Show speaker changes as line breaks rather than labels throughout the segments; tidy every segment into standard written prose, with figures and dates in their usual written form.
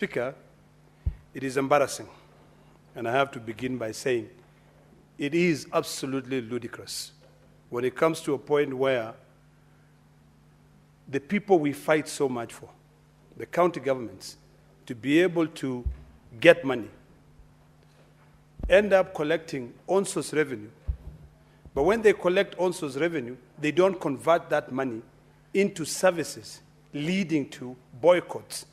Speaker, it is embarrassing, and I have to begin by saying it is absolutely ludicrous when it comes to a point where the people we fight so much for, the county governments, to be able to get money, end up collecting on-source revenue. But when they collect on-source revenue, they don't convert that money into services leading to boycotts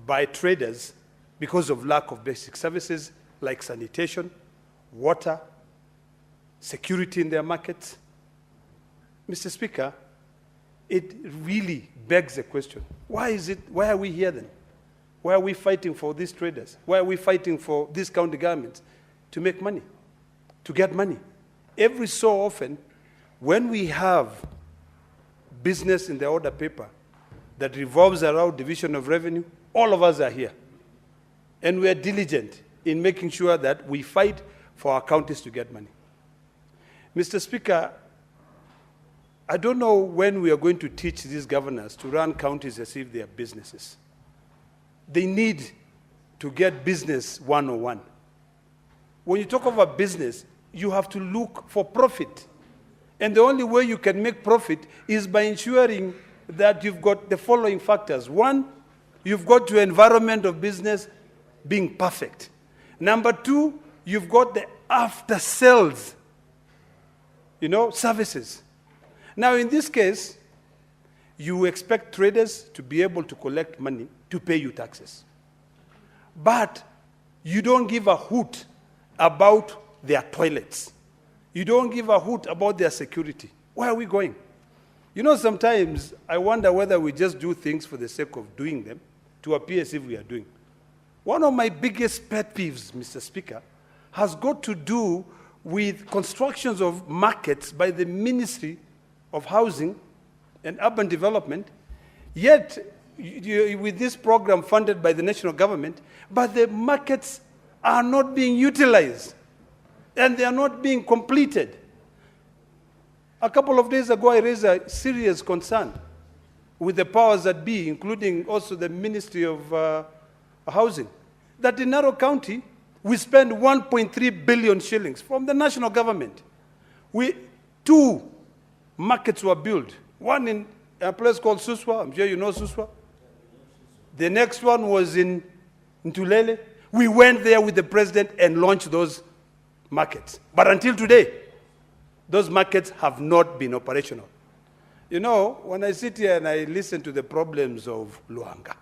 by traders because of lack of basic services like sanitation, water, security in their markets. Mr. Speaker, it really begs the question, why are we here then? Why are we fighting for these traders? Why are we fighting for these county governments to make money, to get money? Every so often, when we have business in the order paper that revolves around division of revenue, all of us are here. And we are diligent in making sure that we fight for our counties to get money. Mr. Speaker, I don't know when we are going to teach these governors to run counties as if they are businesses. They need to get business 101. When you talk about business, you have to look for profit. And the only way you can make profit is by ensuring that you've got the following factors. One, you've got your environment of business being perfect. Number two, you've got the after-sales, services. Now, in this case, you expect traders to be able to collect money to pay you taxes. But you don't give a hoot about their toilets. You don't give a hoot about their security. Where are we going? Sometimes I wonder whether we just do things for the sake of doing them to appear as if we are doing. One of my biggest pet peeves, Mr. Speaker, has got to do with constructions of markets by the Ministry of Housing and Urban Development, yet with this program funded by the national government, but the markets are not being utilized and they are not being completed. A couple of days ago, I raised a serious concern with the powers that be, including also the Ministry of Housing, that in Narok County, we spend 1.3 billion shillings from the national government. Two markets were built, one in a place called Suswa. I'm sure you know Suswa. The next one was in Ntulele. We went there with the president and launched those markets. But until today, those markets have not been operational. When I sit here and I listen to the problems of Luanga,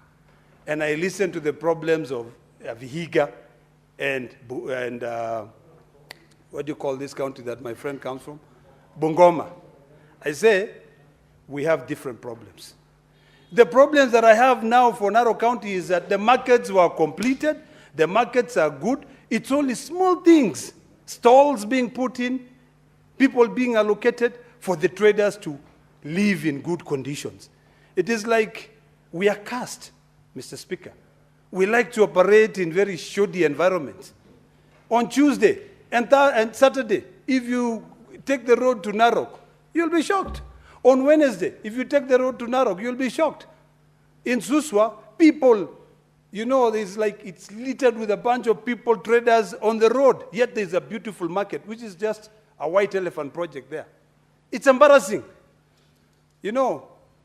and I listen to the problems of Vihiga and what do you call this county that my friend comes from? Bungoma. I say, we have different problems. The problems that I have now for Narok County is that the markets were completed, the markets are good, it's only small things, stalls being put in, people being allocated for the traders to live in good conditions. It is like we are cursed, Mr. Speaker. We like to operate in very shoddy environments. On Tuesday and Saturday, if you take the road to Narok, you'll be shocked. On Wednesday, if you take the road to Narok, you'll be shocked. In Suswa, people, it's littered with a bunch of people, traders on the road, yet there's a beautiful market, which is just a white elephant project there. It's embarrassing.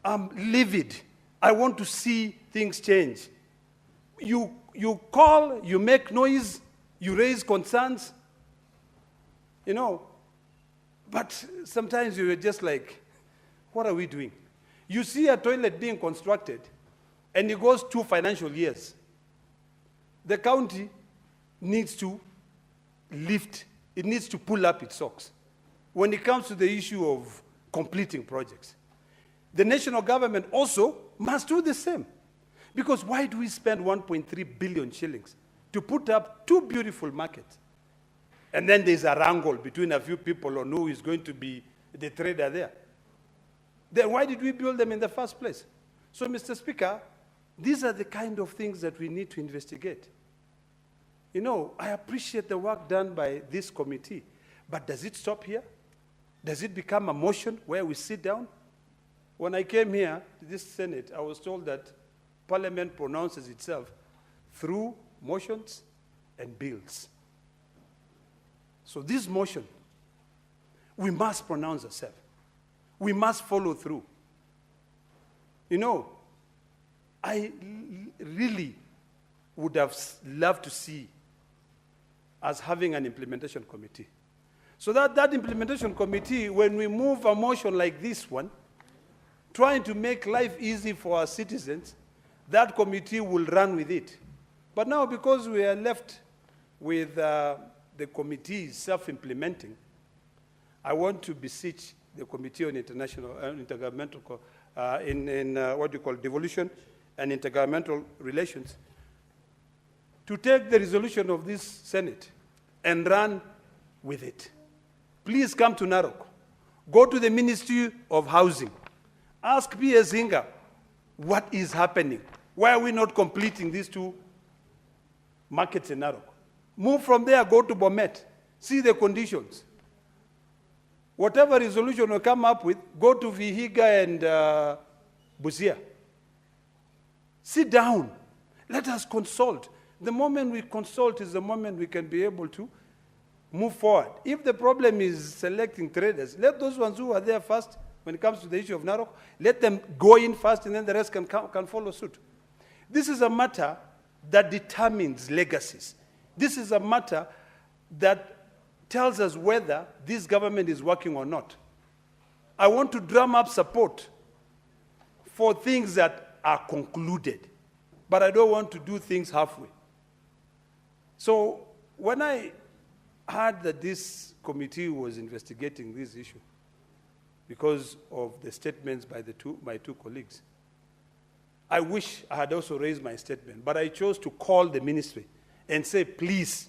I'm livid. I want to see things change. You call, you make noise, you raise concerns, but sometimes you're just like, what are we doing? You see a toilet being constructed, and it goes 2 financial years. The county needs to lift, it needs to pull up its socks when it comes to the issue of completing projects. The national government also must do the same. Because why do we spend 1.3 billion shillings to put up 2 beautiful markets? And then there's a wrangle between a few people on who is going to be the trader there. Then why did we build them in the first place? So, Mr. Speaker, these are the kind of things that we need to investigate. I appreciate the work done by this committee, but does it stop here? Does it become a motion where we sit down? When I came here to this Senate, I was told that Parliament pronounces itself through motions and bills. So this motion, we must pronounce ourselves. We must follow through. You know, I really would have loved to see us having an implementation committee. So that implementation committee, when we move a motion like this one, trying to make life easy for our citizens, that committee will run with it. But now, because we are left with the committee self-implementing, I want to beseech the Committee on Intergovernmental, what you call devolution and intergovernmental relations, to take the resolution of this Senate and run with it. Please come to Narok. Go to the Ministry of Housing. Ask P.S. Zinga what is happening. Why are we not completing these two markets in Narok? Move from there, go to Bomet. See the conditions. Whatever resolution we come up with, go to Vihiga and Busia. Sit down. Let us consult. The moment we consult is the moment we can be able to move forward. If the problem is selecting traders, let those ones who are there first, when it comes to the issue of Narok, let them go in first and then the rest can follow suit. This is a matter that determines legacies. This is a matter that tells us whether this government is working or not. I want to drum up support for things that are concluded, but I don't want to do things halfway. So when I heard that this committee was investigating this issue because of the statements by my two colleagues, I wish I had also raised my statement, but I chose to call the ministry and say, please,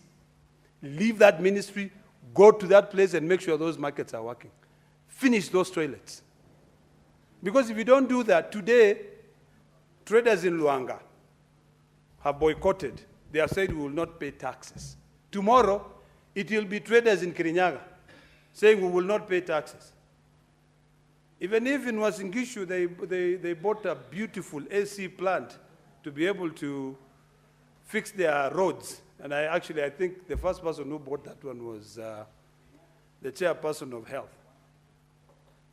leave that ministry, go to that place and make sure those markets are working. Finish those toilets. Because if you don't do that, today, traders in Luanga have boycotted. They have said we will not pay taxes. Tomorrow, it will be traders in Kirinyaga saying we will not pay taxes. Even if in Wasingishu, they bought a beautiful AC plant to be able to fix their roads. And I think the first person who bought that one was the chairperson of health.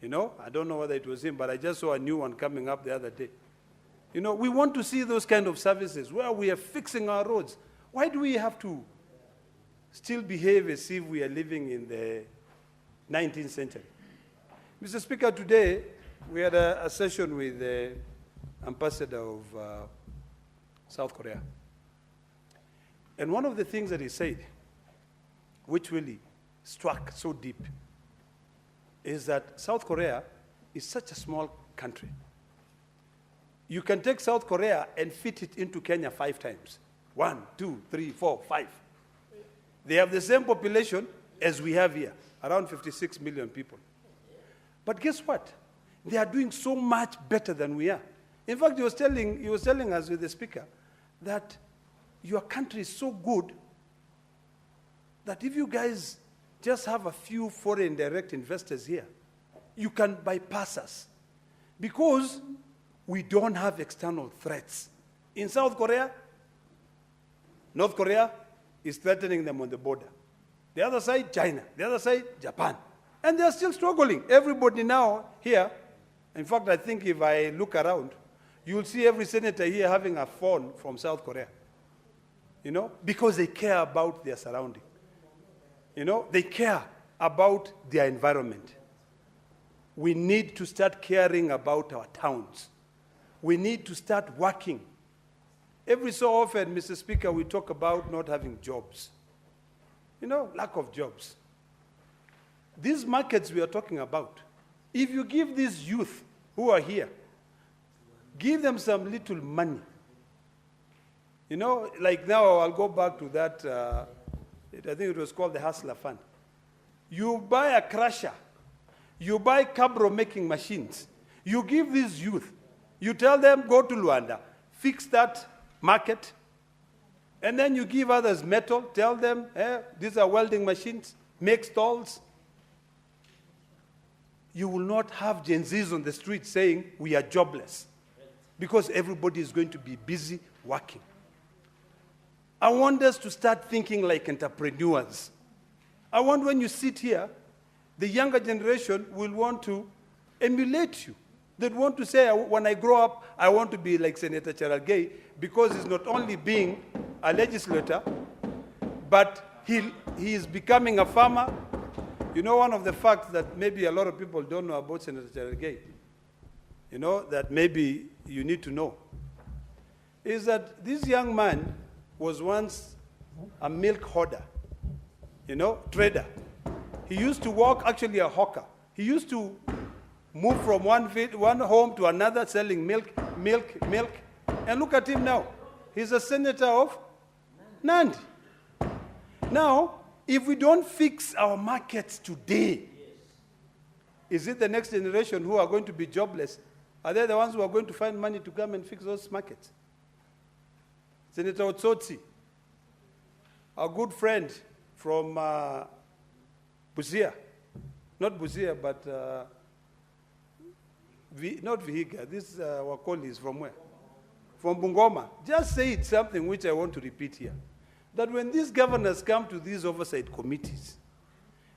You know, I don't know whether it was him, but I just saw a new one coming up the other day. You know, we want to see those kind of services where we are fixing our roads. Why do we have to still behave as if we are living in the 19th century? Mr. Speaker, today we had a session with the ambassador of South Korea. And one of the things that he said, which really struck so deep, is that South Korea is such a small country. You can take South Korea and fit it into Kenya 5 times. 1, 2, 3, 4, 5. They have the same population as we have here, around 56 million people. But guess what? They are doing so much better than we are. In fact, he was telling us with the speaker that your country is so good that if you guys just have a few foreign direct investors here, you can bypass us because we don't have external threats. In South Korea, North Korea is threatening them on the border. The other side, China. The other side, Japan. And they're still struggling. Everybody now here, in fact, I think if I look around, you'll see every senator here having a phone from South Korea. You know, because they care about their surrounding. You know, they care about their environment. We need to start caring about our towns. We need to start working. Every so often, Mr. Speaker, we talk about not having jobs. You know, lack of jobs. These markets we are talking about, if you give these youth who are here, give them some little money. You know, like now I'll go back to that, I think it was called the Hustler Fund. You buy a crusher, you buy cabro making machines, you give these youth, you tell them go to Luanda, fix that market, and then you give others metal, tell them, these are welding machines, make stalls. You will not have Gen Zs on the street saying we are jobless because everybody is going to be busy working. I want us to start thinking like entrepreneurs. I want when you sit here, the younger generation will want to emulate you. They'd want to say, when I grow up, I want to be like Senator Cherargei, because he's not only being a legislator, but he is becoming a farmer. You know, one of the facts that maybe a lot of people don't know about Senator Cherargei, you know, that maybe you need to know, is that this young man was once a milk hoarder, you know, trader. He used to work, actually a hawker. He used to move from one home to another selling milk. And look at him now. He's a senator of Nandi. Now, if we don't fix our markets today, is it the next generation who are going to be jobless? Are they the ones who are going to find money to come and fix those markets? Senator Otsotsi, our good friend from Busia, not Busia, but not Vihiga, this Wakoli is from where? From Bungoma. Just said something which I want to repeat here. That when these governors come to these oversight committees,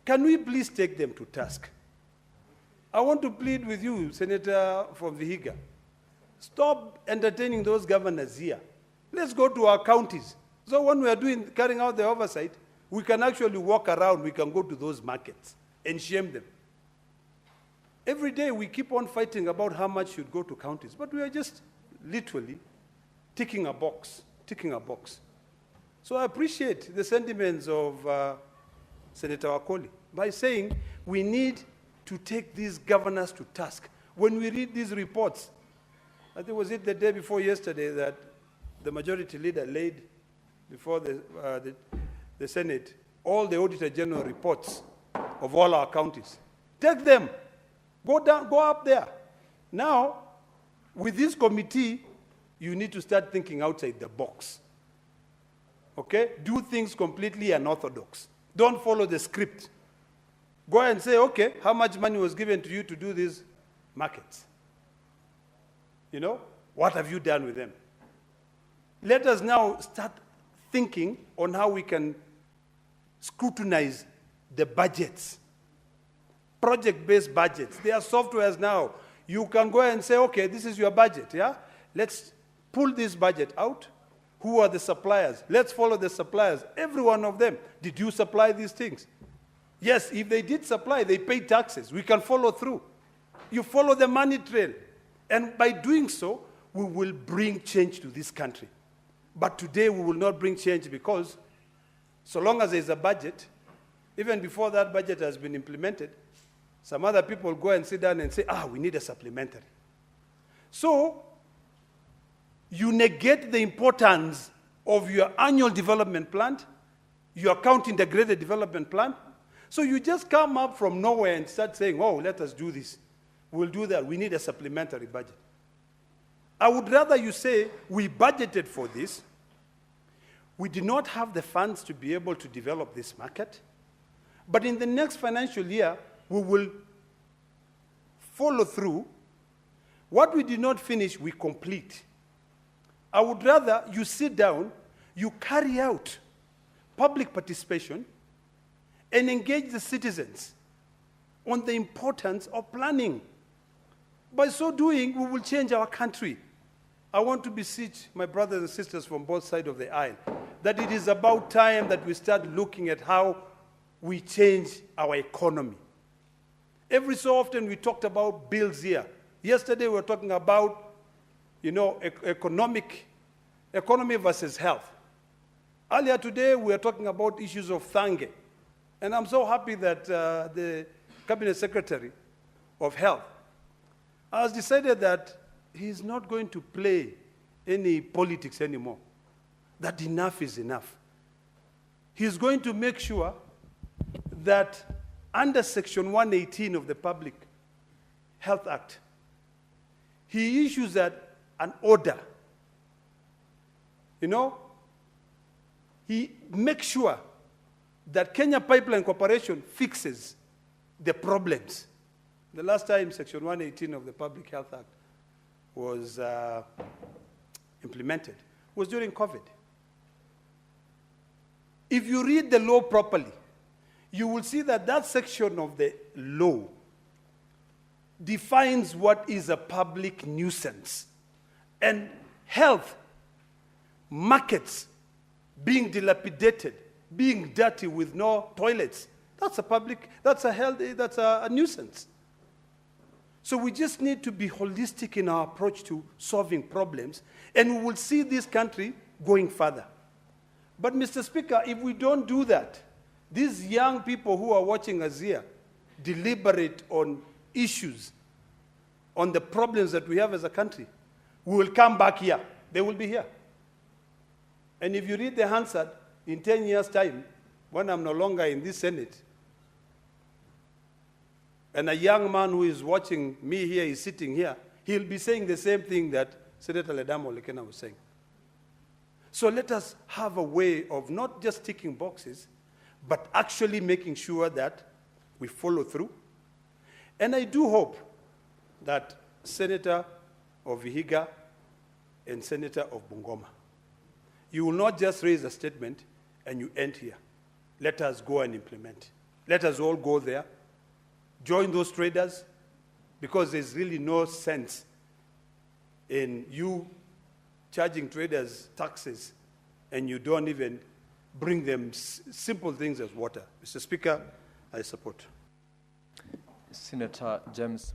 can we please take them to task? I want to plead with you, Senator from Vihiga. Stop entertaining those governors here. Let's go to our counties. So when we are carrying out the oversight, we can actually walk around, we can go to those markets and shame them. Every day we keep on fighting about how much should go to counties, but we are just literally ticking a box. So I appreciate the sentiments of Senator Wakoli by saying we need to take these governors to task. When we read these reports, I think was it the day before yesterday that the majority leader laid before the Senate all the Auditor General reports of all our counties. Take them, go up there. Now, with this committee, you need to start thinking outside the box. Okay? Do things completely unorthodox. Don't follow the script. Go and say, okay, how much money was given to you to do these markets? You know, what have you done with them? Let us now start thinking on how we can scrutinize the budgets, project-based budgets. There are softwares now. You can go and say, okay, this is your budget, yeah? Let's pull this budget out. Who are the suppliers? Let's follow the suppliers, every one of them. Did you supply these things? Yes, if they did supply, they paid taxes. We can follow through. You follow the money trail. And by doing so, we will bring change to this country. But today we will not bring change because so long as there is a budget, even before that budget has been implemented, some other people go and sit down and say, we need a supplementary. So you negate the importance of your annual development plan, your county integrated development plan. So you just come up from nowhere and start saying, let us do this. We'll do that. We need a supplementary budget. I would rather you say, we budgeted for this. We did not have the funds to be able to develop this market. But in the next financial year, we will follow through. What we did not finish, we complete. I would rather you sit down, you carry out public participation, and engage the citizens on the importance of planning. By so doing, we will change our country. I want to beseech my brothers and sisters from both sides of the aisle that it is about time that we start looking at how we change our economy. Every so often we talked about bills here. Yesterday we were talking about, economy versus health. Earlier today we were talking about issues of Thange. And I'm so happy that the Cabinet Secretary of Health has decided that he's not going to play any politics anymore, that enough is enough. He's going to make sure that under Section 118 of the Public Health Act, he issues an order. He makes sure that Kenya Pipeline Corporation fixes the problems. The last time Section 118 of the Public Health Act was implemented was during COVID. if you read the law properly, you will see that that section of the law defines what is a public nuisance. And health, markets being dilapidated, being dirty with no toilets, that's a nuisance. So we just need to be holistic in our approach to solving problems, and we will see this country going further. But Mr. Speaker, if we don't do that, these young people who are watching us here deliberate on issues, on the problems that we have as a country, we will come back here. They will be here. And if you read the Hansard, in 10 years' time, when I'm no longer in this Senate, and a young man who is watching me here is sitting here, he'll be saying the same thing that Senator Ledama Olekina was saying. So let us have a way of not just ticking boxes, but actually making sure that we follow through. And I do hope that Senator of Vihiga and Senator of Bungoma, you will not just raise a statement and you end here. Let us go and implement. Let us all go there, join those traders, because there's really no sense in you charging traders taxes and you don't even bring them simple things as water. Mr. Speaker, I support.
Senator James.